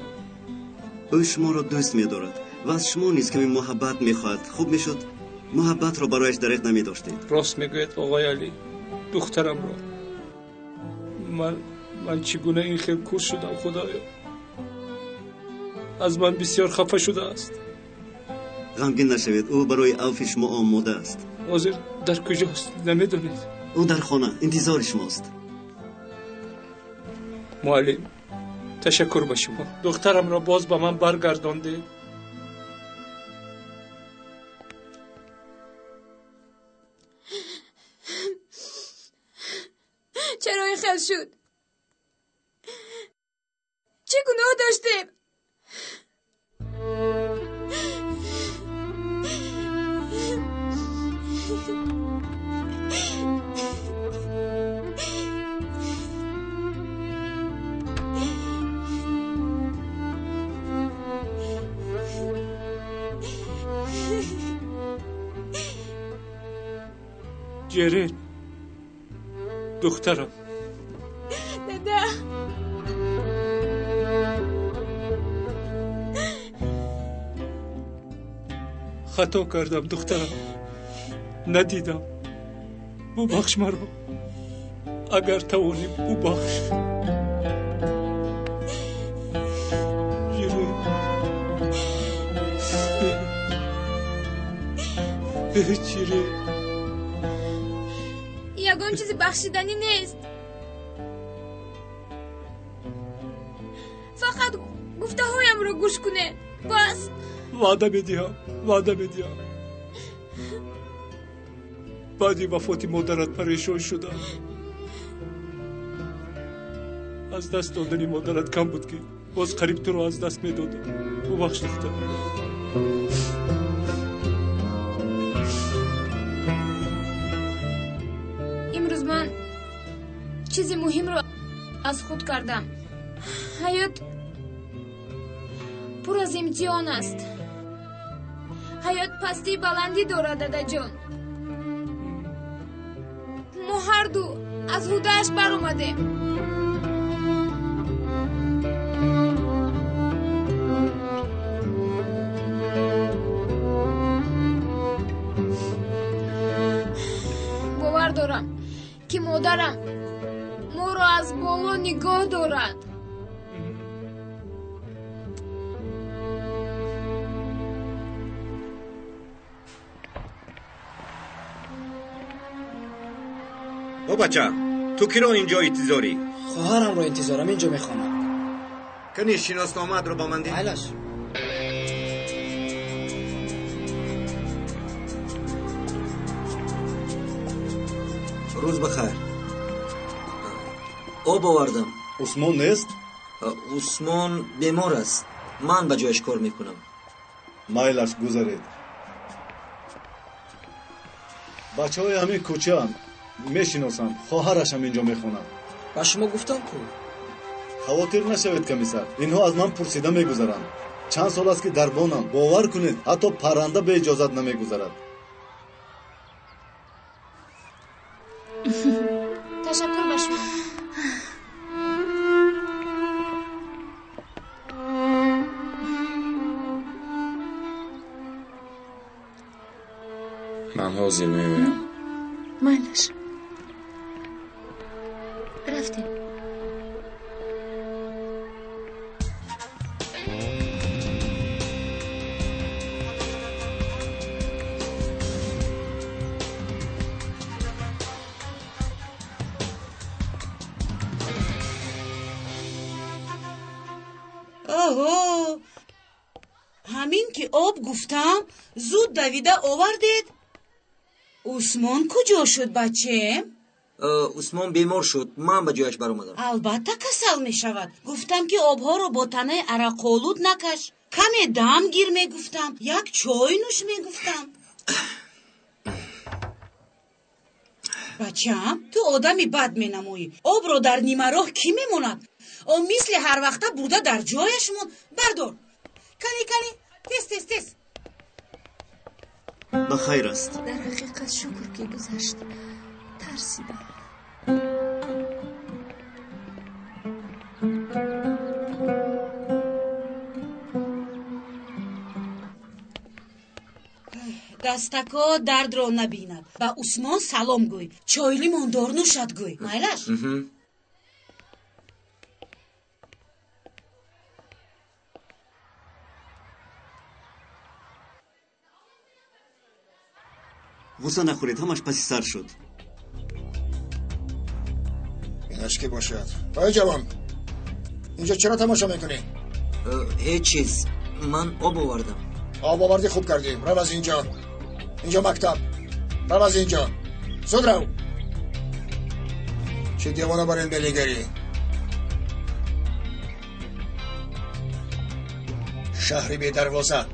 او شما را دوست می دارد و از شما نیست که محبت می خواهد. خوب می شد محبت را برایش دریغ نمی داشتید. راست میگوید آقای علی. دخترم را من چگونه این خیل کور شدم خدایا. از من بسیار خفه شده است. غمگین نشوید. او برای عفو شما آماده است. حاضر در کجاست نمیدونید؟ او در خانه انتظار شماست. معلم تشکر به شما. دخترم را باز به من برگردانده. چرا این خیل شد؟ چه گناه داشتیم؟ جیرین دخترم. دادا خطا کردم دخترم. ندیدم. ببخش مرا. اگر توانی ببخش. جیرین جیرین یگان چیزی بخشیدنی نیست. فقط گفته هایم رو گوش کنه بس. وعده میدیم بعدی وفات مادرت پریشان شدم. از دست دادنی مادرت کم بود که باز قریب تو رو از دست میدادم. ببخش دختر. امروز من چیزی مهم رو از خود کردم. حیات پر از امتحان است. ҳаёт пастӣ баландӣ дорад дадаҷон. мо ҳарду аз ҳудааш баромадем. бовар дорам ки модарам моро аз боло нигоҳ дорад. о бача, ту киро инҷо интизорӣ? хоҳарамро интизорам, инҷо мехонам. кани шиносномаатро ба ман диҳ. майлаш. рӯз бахайр. об овардам. усмон нест? усмон бемор аст. ман ба ҷояш кор мекунам. майлаш, гузаред. бачаҳои ҳамин кӯчаам, мешиносам. хоҳарашам инҷо мехонам. ба шумо гуфтам ку. хавотир нашавед комиссар, инҳо аз ман пурсида мегузаранд. чанд сол аст ки дар бонам. бовар кунед, ҳатто парранда бе иҷозат намегузарад. ташаккур ба шумо. ман ҳозир меоям. майлаш, рафтем. اوه همین که آب گفتم زود دویده آوردید. عثمان کجا شد بچه؟ عثمان بیمار شد. من به جایش برآمدم. البته کسل می شود. گفتم که آبها رو با تنه عرق‌آلود نکش. کمی دم گیر می گفتم. یک چای نوش می گفتم. بچه‌ام تو آدمی بد می نمایی. آب رو در نیمه راه کی می موند؟ او مثل هر وقته بوده در جایش موند. بردار. کنی تست. بخیر است. در حقیقت شکر که گذشت. ترسیدم. دستکا درد را نبیند. با عثمان سلام گوی. چای لیموندار نوشد گوی. مایلش؟ غصه نخورید، همش پسی سر شد. اینش که باشد. آی جوان، اینجا چرا تماشا میکنی؟ هیچ چیز. من آب آوردم. آب آوردی، خوب کردی. رو از اینجا. اینجا مکتب. رو از اینجا. زود رو. چه دیوانه بر این بلیگری؟ شهری بی دروازه.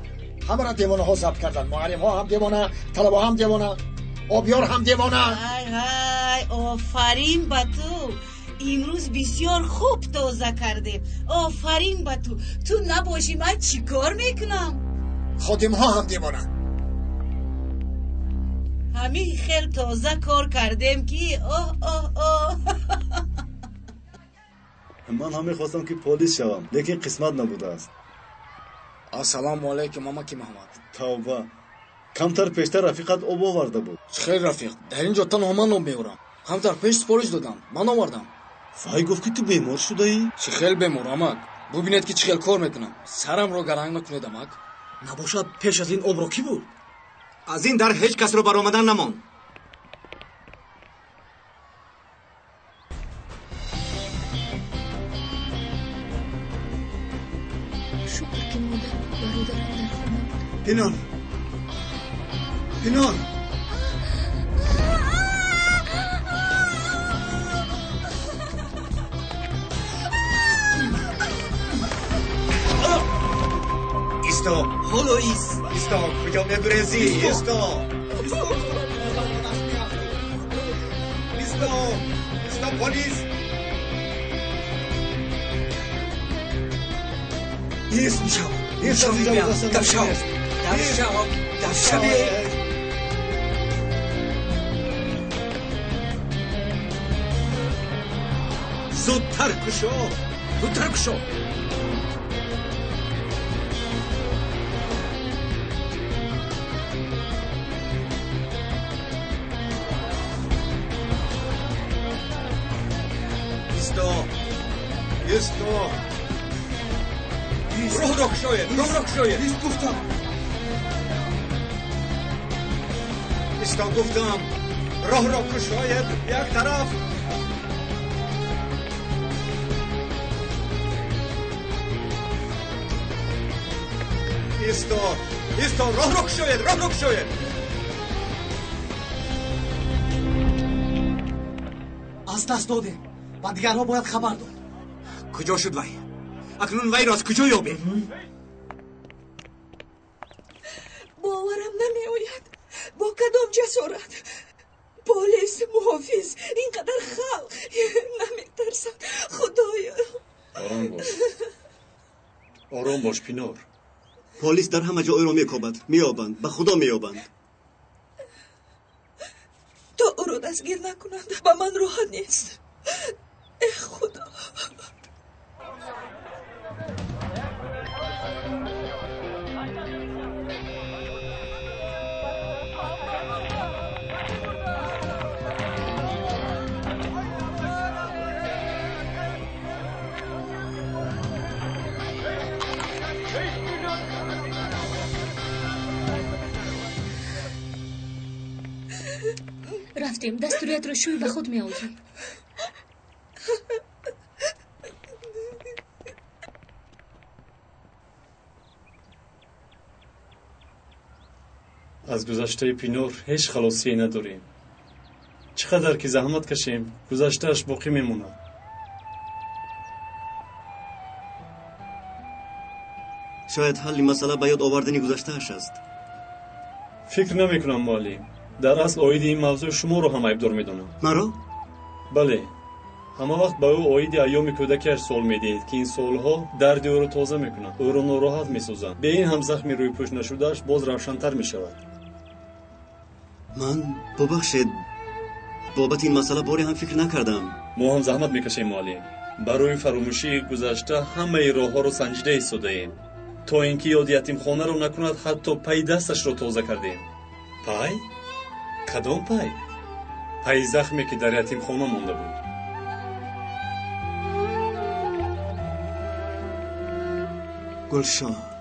همه را دیوانه ها ضبط کردن. معلم ها هم دیوانه، طلبه هم دیوانه، آبیار هم دیوانه. های آفرین با تو. امروز بسیار خوب تازه کردیم. آفرین با تو. تو نباشی من چی کار میکنم؟ خادم ها هم دیوانه. همین خیلی تازه کار کردیم که آه من همه خواستم که پلیس شوم، لیکن قسمت نبوده است. السلام علیکم ماماکی محمد. توبه. کمتر پیشتر رفیقت آب آورده بود. خیلی رفیق. در اینجا تنها من آب میورم. کمتر پیش سپارش دادم. من آوردم. فای گفت که تو بیمار شده ای؟ چه خیلی بیمار امک. ببینید که چه خیلی کار میکنم. سرم رو گرنگ نکنید امک. نباشد پیش از این آب را کی بود؟ از این در هیچ کس رو برآمدن نماند. شکر که مادر برادرم در خانه بود. پینار ایستا. حالا ایستا. کجا میگریزی؟ ایستا پلیس. ایست میشم. در شو شبیه زودتر کشو ایستا راه کشوید ایست گفتم ایستا گفتم راه را کشاید یک طرف ایستا راه را کشاید از دست دادیم و دیگرها باید خبر داد. کجا شد وی؟ اکنون وی را از کجا یابیم؟ باورم نمیآید با کدام جسارت پلیس محافظ اینقدر خلق نمیترسد. خدایا آرام باش پینار. پلیس در همه جا او را مییابند به خدا مییابند. تا او را دستگیر نکنند به من راحت نیست. ای خدا. رفتیم دستوریت رو شوی به خود می آوری. از گذشته پینور هیچ خلاصی نداریم. چقدر که زحمت کشیم گذشتهش باقی میمونه. شاید حل مسئله به یاد آوردن گذشتهش است. فکر نمی کنم معلم. در اصل آید این موضوع شما رو هم عیبدار میدونم. مرا؟ بله. همه وقت به او آید ایام کودکیش سال میدهید که این سالها درد او رو تازه میکنند، او رو ناراحت میسازند. به این هم زخمی روی پوش نشدهش باز روشن‌تر میشود. من ببخشید بابت این مسئله باری هم فکر نکردم. ما هم زحمت میکشیم معلم. برای فراموشی گذشته همه راهها رو سنجیده ایستاده ایم تا اینکه یاد یتیم خانه رو نکند. حتی پای دستش رو تازه کردیم. پای؟ کدام پای؟ پای زخمی که در یتیم خانه مانده بود. گلشاه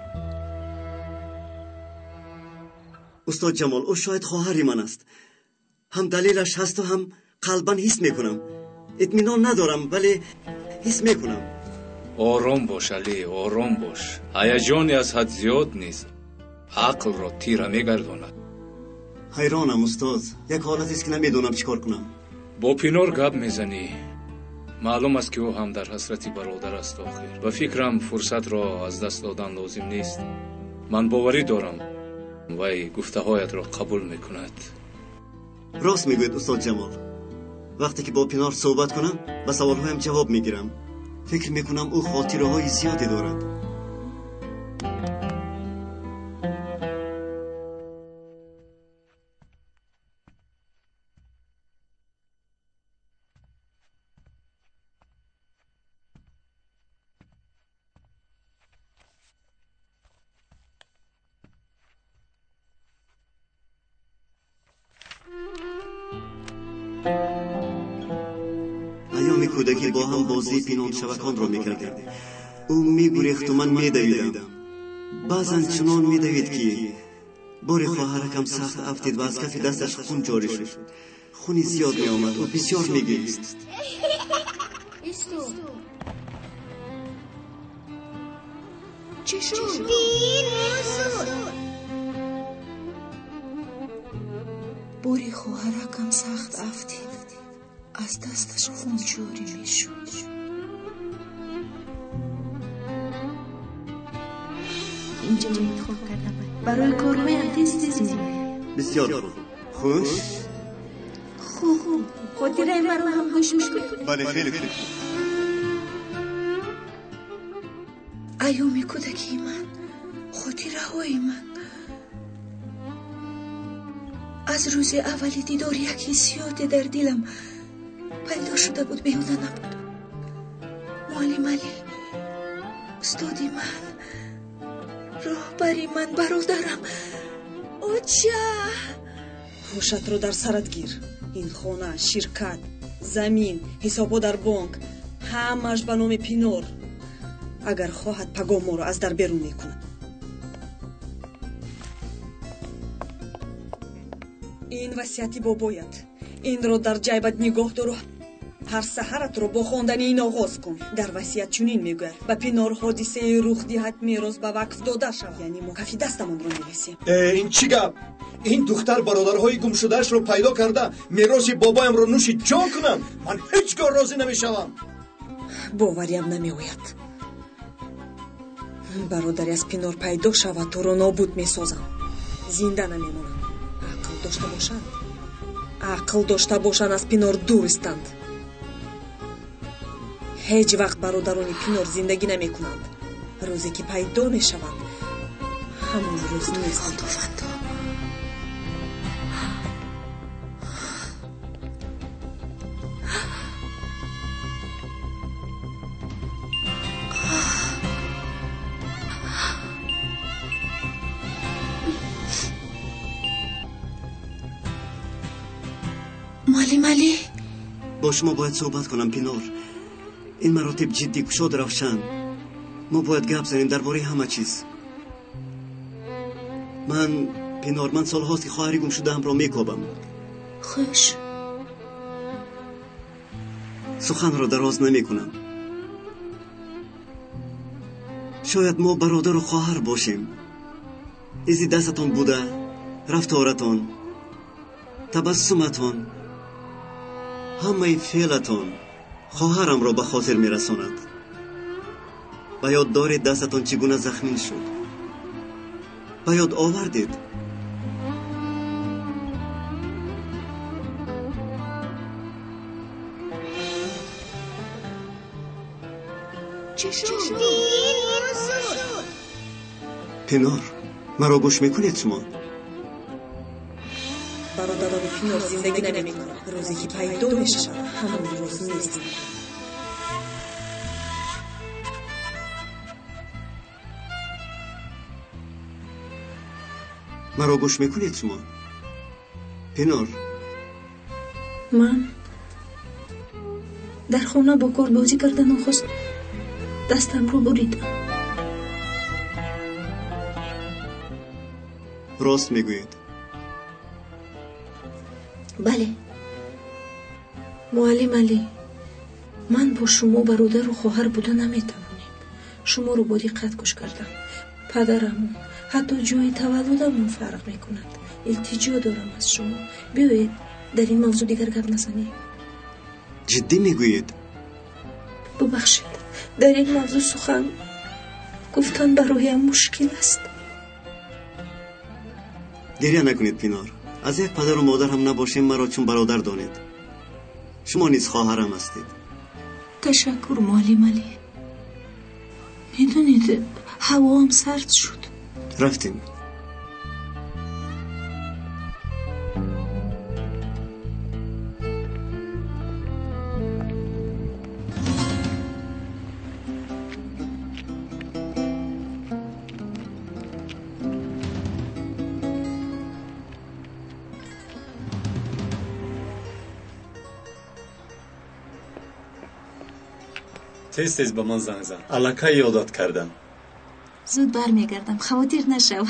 استاد جمال او شاید خواهری من است. هم دلیلش هست و هم قلباً حس میکنم. اطمینان ندارم ولی حس میکنم. آرام باش علی، آرام باش. هیجانی از حد زیاد نیست. عقل را تیره میگرداند. حیرانم استاد. یک حالت است که نمیدونم چیکار کنم. با پینور گپ میزنی. معلوم است که او هم در حسرتی برادر است آخر. و فکرم فرصت را از دست دادن لازم نیست. من باوری دارم وی گفته هایت را قبول میکند. راست میگوید استاد جمال. وقتی که با پینار صحبت کنم به سوالهایم جواب میگیرم. فکر میکنم او خاطره های زیادی دارد. ایام کودکی با هم بازی پینان شبکان را میکردیم. او میگریخت و من میدویدم. بعضا چنان میدوید که بار خواهرکم سخت افتید و از کف دستش خون جاری شد. خونی زیاد میآمد و بسیار میگریست. چی شد؟ باری خواهرکم سخت افتید از دستش خون جاری میشد. اینجا جا انتخاب کردم برای کارهایم تیز می‌آید. بسیار خوب. خوش؟ خوب. خاطره مرا هم گوش می‌کنی؟ بله خیلی خوب. ایام کودکی من، خاطره های من. از روز اولی دیدار یک حسیات در دلم پیدا شده بود، بیهوده نبود. معلم علی، استادی من، راهبری من، برادرم، اوچه. هوشت رو در سرت گیر. این خانه، شرکت، زمین، حسابا در بانک، همش به نام پینور. اگر خواهد پگاه ما رو از در بیرون میکند. این وصیتی بابایت. این رو در جیبت نگاه دارو. هر سحرت رو با خواندن این آغاز کن. در وصیت چنین میگوید به پینار حادثه رخ دهد میراث به وقف داده شود. یعنی ما کفی دستمون رو میرسیم. این چی گپ؟ این دختر برادرهای گم شدهش رو پیدا کرده میراث بابایم رو نوش جان کنم. من هیچگاه راضی نمیشوم. باوریم نمیآید. برادری از پینار پیدا شود تو رو نابود میسازم. زنده نمیمونم. عقل داشته باشند از پینار دور استند. هیچ وقت برادران پینار زندگی نمی کنند. روزی که پیدا می شود همون روز نیست. معلم علی، با شما باید صحبت کنم پینار. این مراتب جدی گشاد روشن. ما باید گپ زنیم درباره همه چیز. من سال هاست که خواهری گم شده هم را میکابم. خوش. سخن را دراز نمی کنم. شاید ما برادر و خواهر باشیم. ایزی دستتان بوده، رفتارتان، تبسمتان، همه فعلتان خواهرم را به خاطر می رساند. به یاد دارید دستتان چگونه زخمی شد؟ به یاد آوردید؟ چه شد؟ پینار، مرا گوش میکنید شما؟ برادران پینار زندگی نمی کنند. روزی که پیدا می شود همون روز نیست. مرا گوش میکنید شما؟ پینار، من در خونه با کار بازی کردن نخست دستم رو بریدم. راست میگوید؟ بله معلم علی، من با شما برادر و خواهر بوده نمیتوانیم. شما رو با دقت گوش کردم. پدرمون حتی جای تولدمون فرق میکند. التجا دارم از شما، بیایید در این موضوع دیگر گپ نزنیم. جدی میگویید؟ ببخشید، در این موضوع سخن گفتن برایم مشکل است. گریه نکنید پینار. از یک پدر و مادر هم نباشیم مرا چون برادر دانید. شما نیز خواهرم هستید. تشکر معلم علی. میدونید هوا هم سرد شد. رفتیم. تیز تیز به من زنگ زن. الکه یادت کردم. زود برمیگردم، خواطر نشو.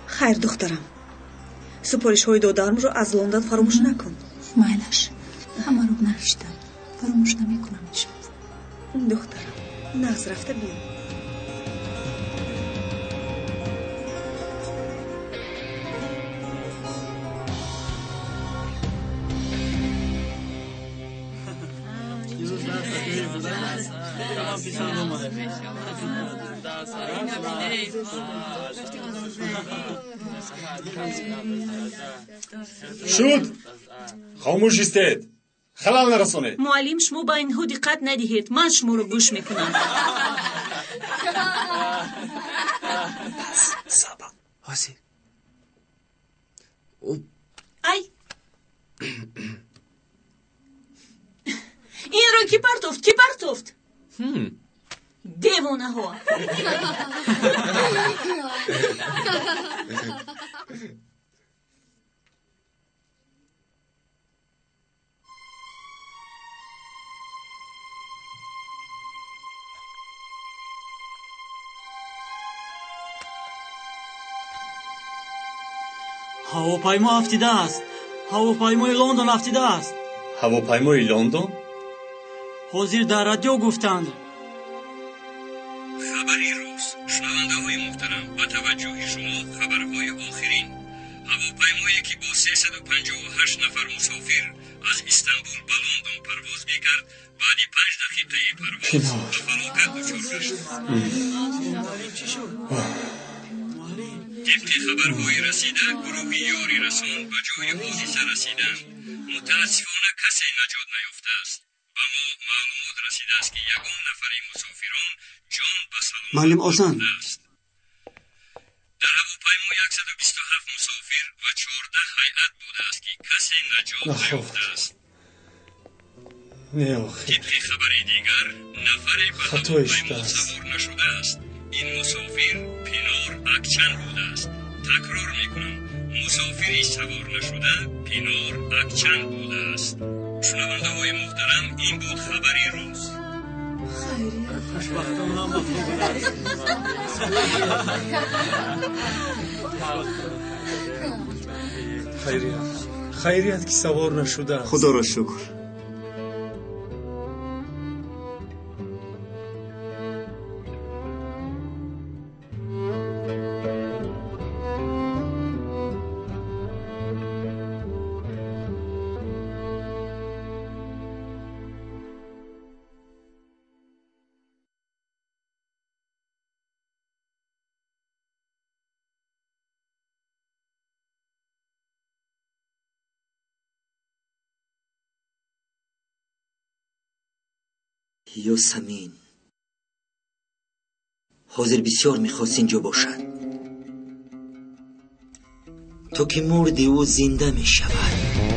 خیر دخترم، سپارش های دادرم رو از لندن فراموش نکن. مایلش همه رو نوشتم، فراموش نمیکنم. دخترم نغز رفته بیم. شد خاموش استید، خلال نرسانید. معلم شما با اینها دقت ندهید، من شما رو گوش میکنم. صبر حاضر ای این رو کی پرتوفت دیوانه ها ҳавопаймо афтидааст. ҳавопаймои лондон афтидааст. ҳавопаймои лондон? ҳозир дар радио гуфтанд. хабари рӯз. шунавандаҳои муҳтарам, ба таваҷҷӯҳи шумо хабарҳои охирин. ҳавопаймое ки бо 358 нафар мусофир аз истанбул ба лондон парвоз мекард, баъди 5 дақиқаи парвоз ба фалокат дучор гашт. طبق خبرهای رسیده گروه یاری رسان به جای حادثه رسیدند. متاسفانه کسی نجات نیافته است. به ما معلومات رسیده است که یگان نفر مسافران جان به سلامت معلم آسان است. در هواپیما 127 مسافر و 14 هیئت بوده است که کسی نجات نیافته است. طبق خبر دیگر نفری به هواپیما سوار نشده است. این مسافر پینار اکچن بوده است. تکرار میکنم، مسافری سوار نشده پینار اکچن بوده است. شنونده های محترم، این بود خبری روز. خیریت که سوار نشده است. خدا را شکر. یاسمین حاضر بسیار میخواست اینجا باشد. تو که مردی او زنده میشود.